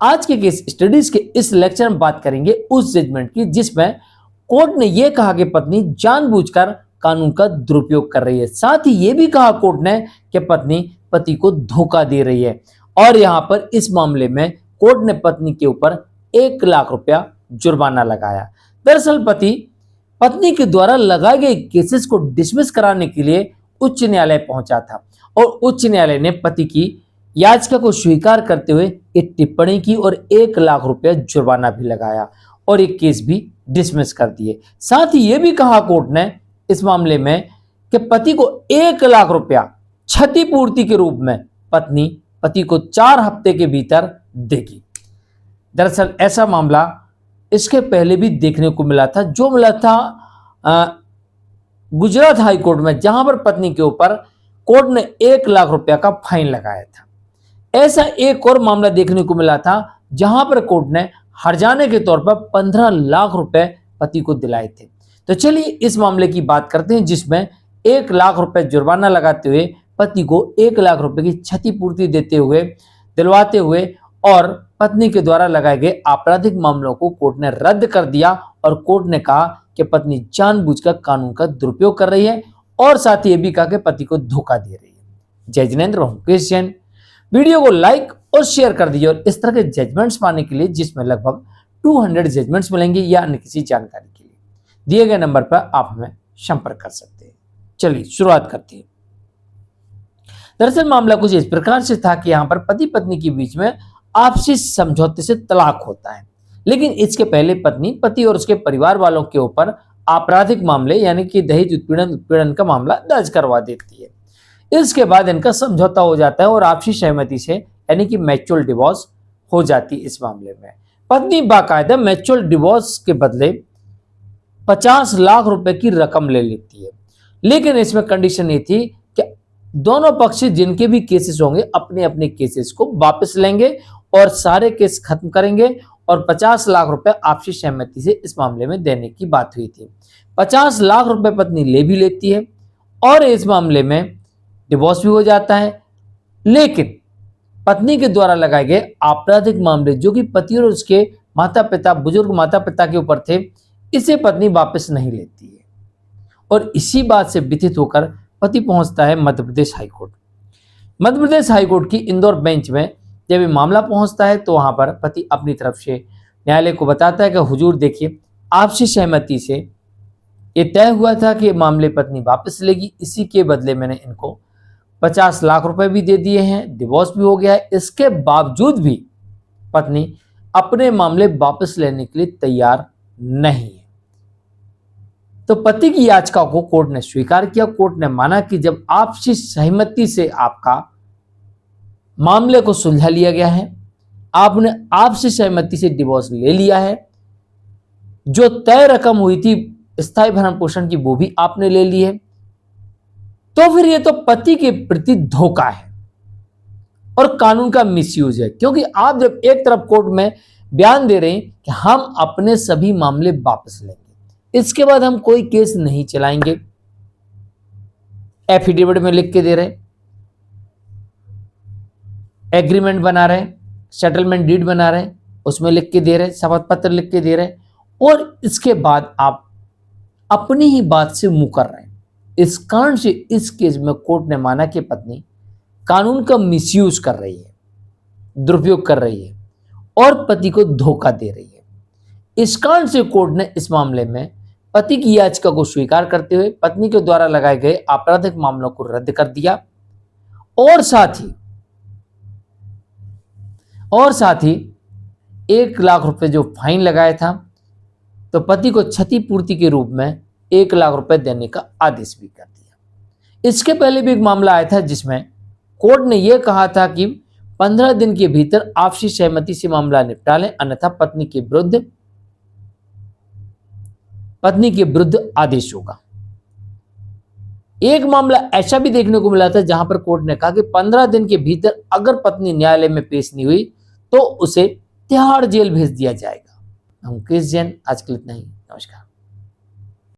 आज के case studies के इस लेक्चर में बात करेंगे उस जजमेंट की जिसमें कोर्ट ने यह कहा कि पत्नी जानबूझकर कानून का दुरुपयोग कर रही है। साथ ही यह भी कहा कोर्ट ने कि पत्नी पति को धोखा दे रही है और यहां पर इस मामले में कोर्ट ने पत्नी के ऊपर 1 लाख रुपया जुर्माना लगाया। दरअसल पत्नी के द्वारा लगाए गए केसेस को डिसमिस कराने के लिए उच्च न्यायालय पहुंचा था और उच्च न्यायालय ने पति की याचिका को स्वीकार करते हुए एक टिप्पणी की और 1 लाख रुपया जुर्माना भी लगाया और एक केस भी डिसमिस कर दिए। साथ ही यह भी कहा कोर्ट ने इस मामले में कि पति को 1 लाख रुपया क्षतिपूर्ति के रूप में पत्नी पति को 4 हफ्ते के भीतर देगी। दरअसल ऐसा मामला इसके पहले भी देखने को मिला था, जो मिला था गुजरात हाई कोर्ट में, जहां पर पत्नी के ऊपर कोर्ट ने 1 लाख रुपया का फाइन लगाया था। ऐसा एक और मामला देखने को मिला था जहां पर कोर्ट ने हर्जाने के तौर पर 15 लाख रुपए पति को दिलाए थे। तो चलिए इस मामले की बात करते हैं जिसमें 1 लाख रुपए जुर्माना लगाते हुए पति को 1 लाख रुपए की क्षतिपूर्ति दिलवाते हुए और पत्नी के द्वारा लगाए गए आपराधिक मामलों को कोर्ट ने रद्द कर दिया और कोर्ट ने कहा कि पत्नी जानबूझकर कानून का दुरुपयोग कर रही है और साथ ही यह भी कहा कि पति को धोखा दे रही है। जय जिनेंद्र, मुकेश जैन। वीडियो को लाइक और शेयर कर दीजिए और इस तरह के जजमेंट्स पाने के लिए जिसमें लगभग 200 जजमेंट्स मिलेंगे या अन्य किसी जानकारी के लिए दिए गए नंबर पर आप हमें संपर्क कर सकते हैं। चलिए शुरुआत करते हैं। दरअसल मामला कुछ इस प्रकार से था कि यहां पर पति पत्नी के बीच में आपसी समझौते से तलाक होता है, लेकिन इसके पहले पति और उसके परिवार वालों के ऊपर आपराधिक मामले यानी कि दहेज उत्पीड़न का मामला दर्ज करवा देती है। इसके बाद इनका समझौता हो जाता है और आपसी सहमति से यानी कि म्यूचुअल डिवोर्स हो जाती है। इस मामले में पत्नी बाकायदा म्यूचुअल डिवोर्स के बदले 50 लाख रुपए की रकम ले लेती है, लेकिन इसमें कंडीशन ये थी कि दोनों पक्ष जिनके भी केसेस होंगे अपने अपने केसेस को वापस लेंगे और सारे केस खत्म करेंगे और 50 लाख रुपए आपसी सहमति से इस मामले में देने की बात हुई थी। 50 लाख रुपए पत्नी ले भी लेती है और इस मामले में डिवोर्स भी हो जाता है, लेकिन पत्नी के द्वारा लगाए गए आपराधिक मामले जो कि पति और उसके बुजुर्ग माता पिता के ऊपर थे, इसे पत्नी वापस नहीं लेती है और इसी बात से व्यथित होकर पति पहुंचता है मध्य प्रदेश हाईकोर्ट। मध्य प्रदेश हाईकोर्ट की इंदौर बेंच में जब ये मामला पहुंचता है तो वहां पर पति अपनी तरफ से न्यायालय को बताता है कि हुजूर देखिए, आपसी सहमति से ये तय हुआ था कि मामले पत्नी वापस लेगी, इसी के बदले मैंने इनको 50 लाख रुपए भी दे दिए हैं, डिवोर्स भी हो गया है। इसके बावजूद भी पत्नी अपने मामले वापस लेने के लिए तैयार नहीं है। तो पति की याचिका को कोर्ट ने स्वीकार किया। कोर्ट ने माना कि जब आपसी सहमति से आपका मामले को सुलझा लिया गया है, आपने आपसी सहमति से डिवोर्स ले लिया है, जो तय रकम हुई थी स्थायी भरण पोषण की वो भी आपने ले ली है, तो फिर ये तो पति के प्रति धोखा है और कानून का मिसयूज है। क्योंकि आप जब एक तरफ कोर्ट में बयान दे रहे हैं कि हम अपने सभी मामले वापस लेंगे, इसके बाद हम कोई केस नहीं चलाएंगे, एफिडेविट में लिख के दे रहे, एग्रीमेंट बना रहे, सेटलमेंट डीड बना रहे, उसमें लिख के दे रहे, शपथ पत्र लिख के दे रहे और इसके बाद आप अपनी ही बात से मुंह कर रहे हैं। इस कारण से इस केस में कोर्ट ने माना कि पत्नी कानून का मिसयूज कर रही है, दुरुपयोग कर रही है और पति को धोखा दे रही है। इस कारण से कोर्ट ने इस मामले में पति की याचिका को स्वीकार करते हुए पत्नी के द्वारा लगाए गए आपराधिक मामलों को रद्द कर दिया और साथ ही 1 लाख रुपए जो फाइन लगाया था, तो पति को क्षतिपूर्ति के रूप में 1 लाख रुपए देने का आदेश भी कर दिया। इसके पहले भी एक मामला आया था जिसमें कोर्ट ने यह कहा था कि 15 दिन के भीतर आपसी सहमति से मामला निपटा लें, अन्यथा पत्नी के विरुद्ध आदेश होगा। एक मामला ऐसा भी देखने को मिला था जहां पर कोर्ट ने कहा कि 15 दिन के भीतर अगर पत्नी न्यायालय में पेश नहीं हुई तो उसे तिहाड़ जेल भेज दिया जाएगा। मुकेश जैन, आज के लिए इतना ही। नमस्कार।